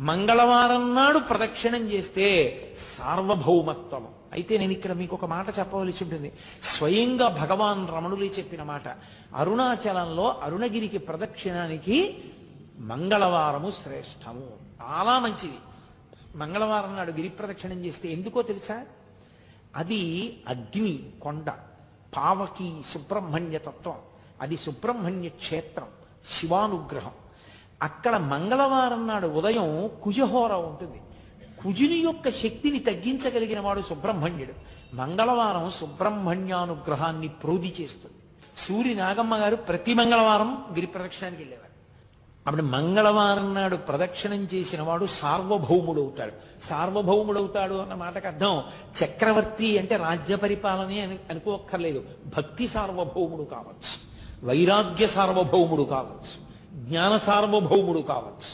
మంగళవారం నాడు ప్రదక్షిణం చేస్తే సార్వభౌమత్వం. అయితే నేను ఇక్కడ మీకు ఒక మాట చెప్పవలసి ఉంటుంది. స్వయంగా భగవాన్ రమణులే చెప్పిన మాట. అరుణాచలంలో అరుణగిరికి ప్రదక్షిణానికి మంగళవారము శ్రేష్టము, చాలా మంచిది. మంగళవారం నాడు గిరి ప్రదక్షిణం చేస్తే ఎందుకో తెలుసా? అది అగ్ని కొండ, పావకి సుబ్రహ్మణ్య తత్వం, అది సుబ్రహ్మణ్య క్షేత్రం, శివానుగ్రహం. అక్కడ మంగళవారం నాడు ఉదయం కుజహోర ఉంటుంది. కుజుని యొక్క శక్తిని తగ్గించగలిగిన వాడు సుబ్రహ్మణ్యుడు. మంగళవారం సుబ్రహ్మణ్యానుగ్రహాన్ని ప్రోధి చేస్తుంది. సూరి నాగమ్మ గారు ప్రతి మంగళవారం గిరి ప్రదక్షిణానికి వెళ్ళేవారు. అప్పుడు మంగళవారం నాడు ప్రదక్షిణం చేసిన వాడు సార్వభౌముడవుతాడు. సార్వభౌముడవుతాడు అన్న మాటకు అర్థం చక్రవర్తి అంటే రాజ్య పరిపాలనే అని అనుకోక్కర్లేదు. భక్తి సార్వభౌముడు కావచ్చు, వైరాగ్య సార్వభౌముడు కావచ్చు, జ్ఞాన సార్వభౌముడు కావచ్చు.